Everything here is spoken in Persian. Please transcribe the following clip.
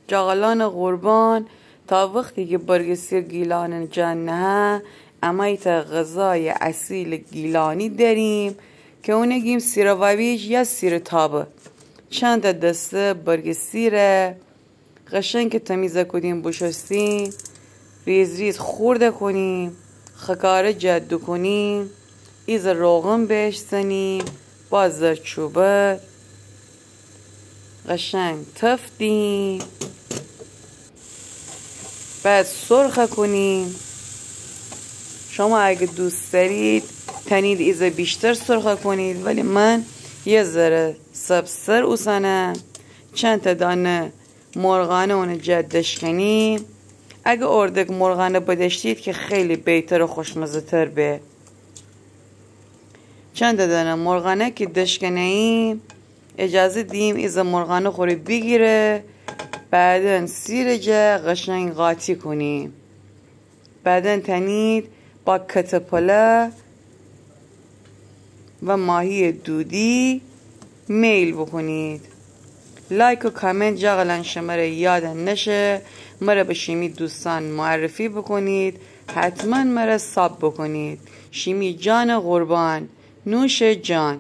جاغلان قربان تا وقتی که برگسیر گیلان جان نه اما ایتا غذای اصیل گیلانی داریم که اونگیم سیر وویج یا سیر تابه. چند دسته برگسیره قشنگ که تمیزه کنیم بشستیم، ریز ریز خورده کنیم، خکاره جدو کنیم، ایز روغن بهش زنیم، باز زرچوبه قشنگ تفتیم، بعد سرخه کنیم. شما اگه دوست دارید تنید ایز بیشتر سرخه کنید، ولی من یه ذره سبزتر اوسنم. چند تا دانه مرغانه اون جدش کنیم. اگه اردک مرغانه بدشتید که خیلی بهتر و خوشمزه تر به. چند تا دانه مرغانه که دشکنیم اجازه دیم ایز مرغانه خوری بگیره. بعدن سیرجه قشنگ قاطی کنیم. بعدن تنید با کتپله و ماهی دودی میل بکنید. لایک و کامنت جاغلان شماره یادن نشه. مرا به شیمی دوستان معرفی بکنید. حتما مرا ساب بکنید. شیمی جان قربان، نوش جان.